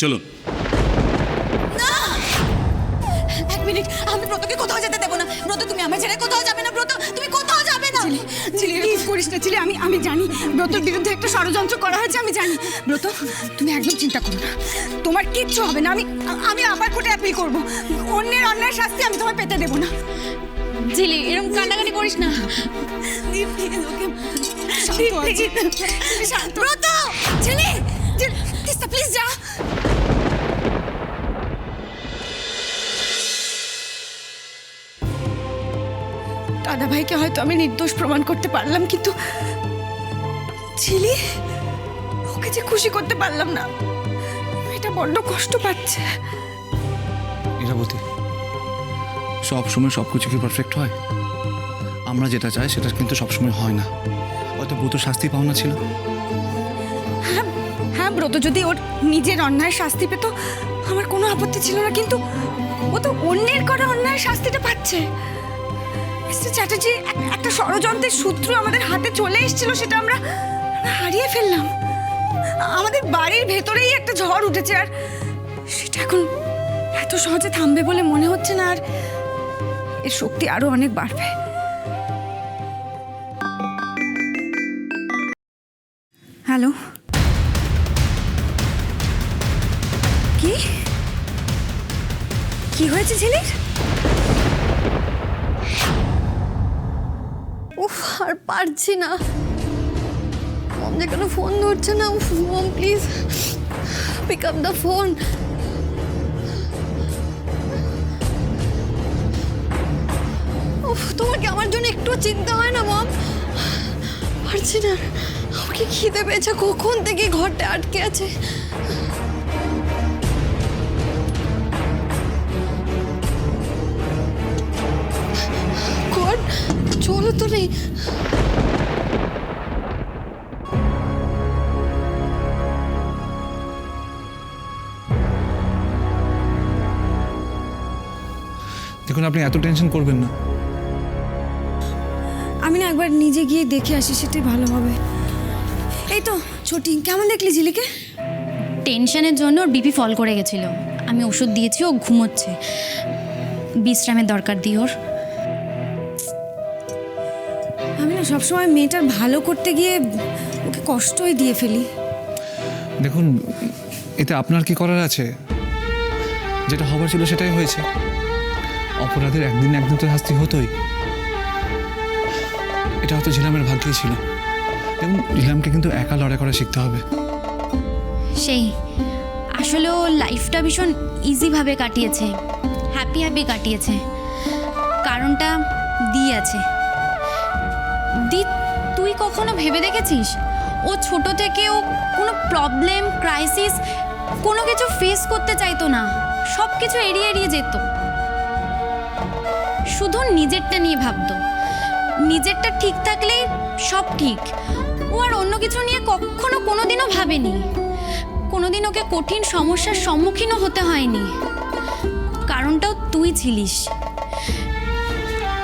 চলুন। এক মিনিট, আমি ব্রতকে কোথাও যেতে দেবো না। ব্রত, তুমি আমার ছেড়ে কোথাও যাবে না। ব্রত, তুমি কোথাও যাবে না। চিলি এরকম করিস না চিলি, আমি জানি ব্রতর বিরুদ্ধে একটা ষড়যন্ত্র করা হয়েছে, আমি জানি। ব্রত, তুমি একদম চিন্তা করো না, তোমার কিচ্ছু হবে না। আমি আবার কোর্টে অ্যাপিল করবো। অন্যের অন্যায় শাস্তি আমি তোমায় পেতে দেবো না। ঝিলি, এরকম কান্নাকাটি করিস না। ব্রত, ঝিলি, প্লিজ যা। দাদা ভাইকে হয়তো আমি নির্দোষ প্রমাণ করতে পারলাম, কিন্তু ছিলি ওকে যে খুশি করতে পারলাম না, এটা বড্ড কষ্ট পাচ্ছে। ইরাবতী, সব সময় সব কিছু কি পারফেক্ট হয়? আমরা যেটা চাই সেটা কিন্তু সবসময় হয় না। হয়তো ব্রত শাস্তি পাওনা ছিল। হ্যাঁ, ব্রত যদি ওর নিজের অন্যায় শাস্তি পেত আমার কোনো আপত্তি ছিল না, কিন্তু ও তো অন্যের করা অন্যায় শাস্তিটা পাচ্ছে। মিস্টার চ্যাটার্জি, একটা ষড়যন্ত্রের সূত্র আমাদের হাতে চলে এসেছিল, সেটা আমরা হারিয়ে ফেললাম। আমাদের বাড়ির ভেতরেই একটা ঝড় উঠেছে, আর সেটা এখন এত সহজে থামবে বলে মনে হচ্ছে না, আর এর শক্তি আরো অনেক বাড়বে। হ্যালো, কি হয়েছে ছেলের? উফ, আর পারছি না। মম যে কেন ফোন ধরছে না। উফ mom, please pick up the phone. উফ, তোমার কি আমার জন্য একটু চিন্তা হয় না মম? পারছি না, আমাকে খিদে পেয়েছে, কখন থেকে ঘরটা আটকে আছে। ঘর চলো তো নেই। দেখুন, আপনি এত টেনশন করবেন না। আমি না একবার নিজে গিয়ে দেখে আসি, সেটাই ভালো হবে। এই তো ছোটি, কেমন দেখলি ঝিলিকে? টেনশনের জন্য ওর বিপি ফল করে গেছিল। আমি ওষুধ দিয়েছি, ও ঘুমোচ্ছে। বিশ্রামের দরকার দিই ওর। আমি না সবসময় মেয়েটার ভালো করতে গিয়ে ওকে কষ্টই দিয়ে ফেলি। দেখুন, এতে আপনার কি করার আছে? যেটা হবার ছিল সেটাই হয়েছে। অপরাধের একদিন একদিন তো শাস্তি হতোই। এটা হয়তো ঝিলামের ভাগ্যেই ছিল। এবং ঝিলামকে কিন্তু একা লড়াই করা শিখতে হবে। সেই আসলে ও লাইফটা ভীষণ ইজিভাবে কাটিয়েছে, হ্যাপি কাটিয়েছে। কারণটা দি আছে। দি, তুই কখনো ভেবে দেখেছিস ও ছোট থেকে ও কোনো প্রবলেম, ক্রাইসিস কোনো কিছু ফেস করতে চাইতো না, সব কিছু এড়িয়ে যেত। শুধু নিজেরটা নিয়ে ভাবতো। নিজেরটা ঠিক থাকলেই সব ঠিক। ও আর অন্য কিছু নিয়ে কখনো কোনোদিনও ভাবেনি। কোনোদিন ওকে কঠিন সমস্যার সম্মুখীনও হতে হয়নি। কারণটাও তুই ছিলিস।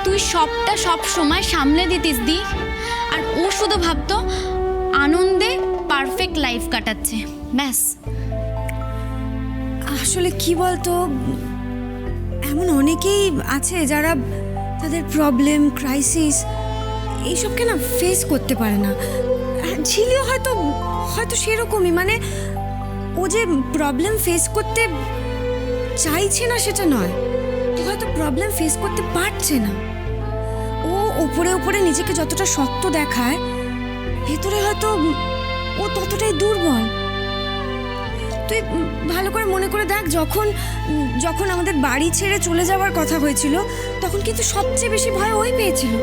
তুই সবটা সব সময় সামলে দিতিস দি, আর ও শুধু ভাবতো আনন্দে পারফেক্ট লাইফ কাটাচ্ছে, ব্যাস। আসলে কি বলতো, এমন অনেকেই আছে যারা তাদের প্রবলেম, ক্রাইসিস এইসবকে না ফেস করতে পারে না। ঝিলিও হয়তো সেরকমই, মানে ও যে প্রবলেম ফেস করতে চাইছে না সেটা নয়, ও হয়তো প্রবলেম ফেস করতে পারছে না। ও উপরে নিজেকে যতটা শক্ত দেখায়, ভেতরে হয়তো ও ততটাই দুর্বল। তুই ভালো করে মনে করে দেখ, যখন আমাদের বাড়ি ছেড়ে চলে যাওয়ার কথা হয়েছিল, তখন কিন্তু সবচেয়ে বেশি ভয় ওই পেয়েছিল।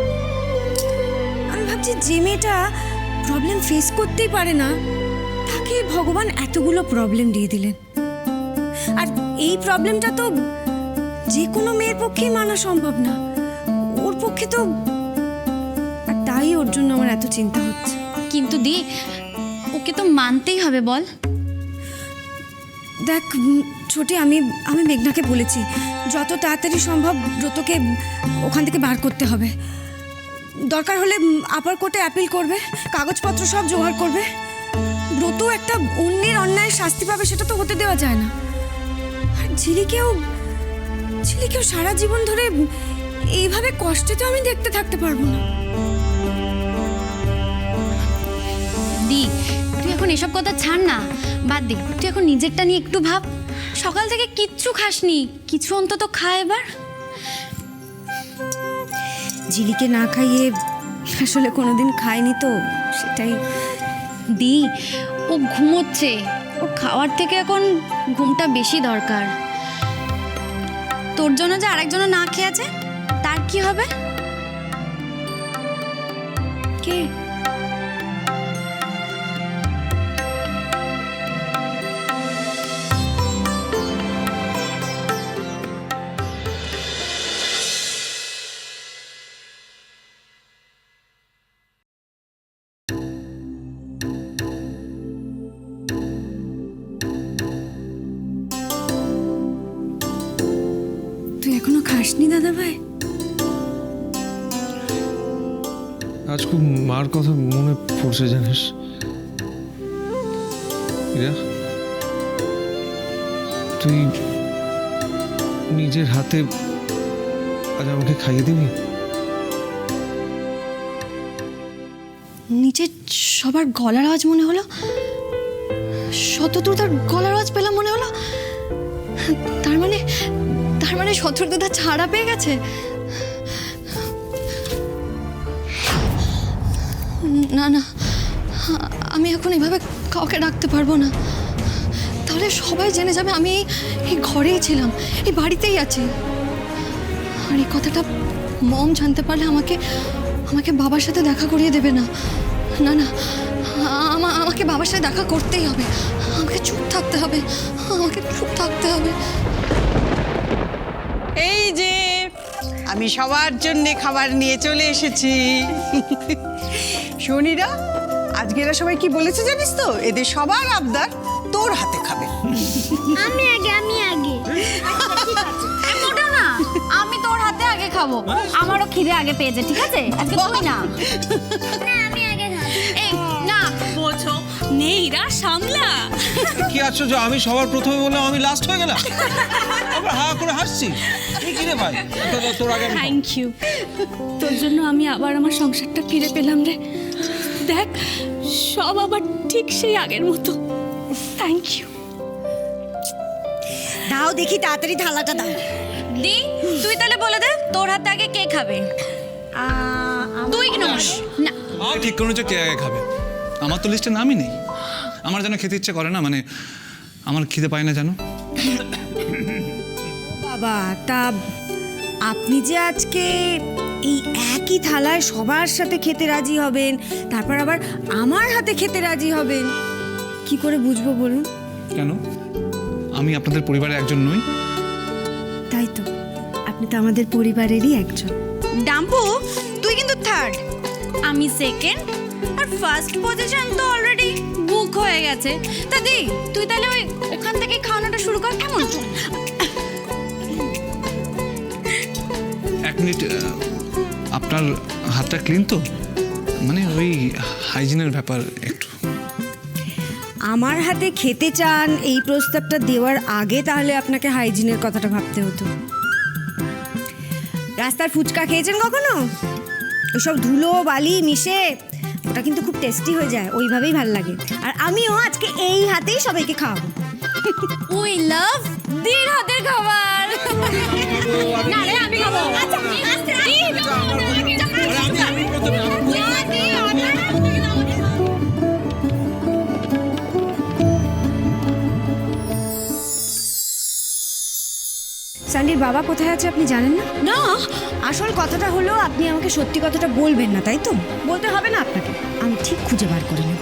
আমি ভাবছি, যে মেয়েটা প্রবলেম ফেস করতেই পারে না, তাকে ভগবান এতগুলো প্রবলেম দিয়ে দিলেন। আর এই প্রবলেমটা তো যে কোনো মেয়ের পক্ষেই মানা সম্ভব না, ওর পক্ষে তো। আর তাই ওর জন্য আমার এত চিন্তা হচ্ছে। কিন্তু দি, ওকে তো মানতেই হবে, বল। দেখ ছোটি, আমি মেঘনাকে বলেছি যত তাড়াতাড়ি সম্ভব ব্রতকে ওখান থেকে বার করতে হবে। দরকার হলে আপার কোর্টে অ্যাপিল করবে, কাগজপত্র সব জোগাড় করবে। ব্রত একটা অন্যের অন্যায়ের শাস্তি পাবে সেটা তো হতে দেওয়া যায় না। আর ঝিলিকেও সারা জীবন ধরে এইভাবে কষ্টে তো আমি দেখতে থাকতে পারবো না। দি, তুই এখন এসব কথা ছাড় না, বাদ দে। তুই এখন নিজেরটা নিয়ে একটু ভাব। সকাল থেকে কিচ্ছু খাসনি, কিছু অন্তত খা এবার। ঝিলিকে না খাইয়ে আসলে কোনোদিন খাইনি তো, সেটাই। দি, ও ঘুমোচ্ছে, ওর খাওয়ার থেকে এখন ঘুমটা বেশি দরকার। তোর জন্য যে আরেকজনও না খেয়ে আছে, তার কি হবে? কে? তুই এখনো খাসনি দাদা ভাই? আজ খুব মার কথা মনে পড়ছে জানিস। ইরা, তুই নিজের হাতে আজ আমাকে খাইয়ে দিবি? নিচে সবার গলার আওয়াজ মনে হলো, শতদ্রুতার গলার আওয়াজ পেলাম মনে হলো। তার মানে শত্রুতা ছাড়া পেয়ে গেছে। না না, আমি এখন এভাবে কাউকে ডাকতে পারবো না, তাহলে সবাই জেনে যাবে আমি এই ঘরেই ছিলাম, এই বাড়িতেই আছি। আর এই কথাটা মম জানতে পারলে আমাকে বাবার সাথে দেখা করিয়ে দেবে না। না না, আমাকে বাবার সাথে দেখা করতেই হবে, আমাকে চুপ থাকতে হবে, আমাকে চুপ থাকতে হবে। এই যে আমি সবার জন্য খাবার নিয়ে চলে এসেছি। শনিরা, আজকে এরা সবাই কি বলেছে জানিস তো? এদের সবার আবদার তোর হাতে খাবে। আমি আগে মোটেও না, আমি তোর হাতে আগে খাবো। আমারও খিদে আগে পেয়েছে, ঠিক আছে? আজকে তুই না, আমি আগে খাবো। এই না, বোঝো নেইরা সামলা। কি আশ্চর্য, আমি সবার প্রথমে বললাম, আমি লাস্ট হয়ে গেলাম। আবার হা করে হাসছি। কি রে ভাই, তোর আগে আমি খাবো। থ্যাংক ইউ, তোর জন্য আমি আবার আমার সংসারটা ফিরে পেলাম রে। দেখ, সব আবার ঠিক সেই আগের মতো। Thank you. দাও দেখি তাড়াতাড়ি থালাটা দাও। দি, তুই তাহলে বলে দে তোর হাতে আগে কে খাবে? তুই কি নস না? ঠিক কোনো যে কে আগে খাবে, আমার তো লিস্টে নামই নেই। আমার যেন খেতে ইচ্ছে করে না, মানে আমার খিদে পায় না জানো। বাবা, তা আপনি যে আজকে এই একই থালায় সবার সাথে খেতে রাজি হবেন, তারপর আবার আমার হাতে খেতে রাজি হবেন, কি করে বুঝবো বলুন? কেন, আমি আপনাদের পরিবারের একজন নই? তাই তো, আপনি তো আমাদের পরিবারেরই একজন। ডাম্পু, তুই কিন্তু থার্ড, আমি সেকেন্ড, আর ফার্স্ট পজিশন তো অলরেডি বুক হয়ে গেছে। তা দি, তুই তাহলে ওখান থেকে খাওয়ানোটা শুরু কর, কেমন? এক মিনিট, আপনার হাতটা ক্লিন তো? মানে ওই হাইজিনের ব্যাপার একটু। আমার হাতে খেতে চান এই প্রস্তাবটা দেওয়ার আগে তাহলে আপনাকে হাইজিনের কথাটা ভাবতে হতো। রাস্তার ফুচকা খেয়েছেন কখনো? ওইসব ধুলো বালি মিশে, ওটা কিন্তু খুব টেস্টি হয়ে যায়, ওইভাবেই ভাল লাগে। আর আমিও আজকে এই হাতেই সবাইকে খাওয়াবো। উই লাভ দির হাতের খাবার। না রে, আমি খাবো। আচ্ছা, স্যান্ডির বাবা কোথায় আছে আপনি জানেন না? না, আসল কথাটা হলো আপনি আমাকে সত্যি কথাটা বলবেন না, তাই তো? বলতে হবে না আপনাকে, আমি ঠিক খুঁজে বার করে নেব।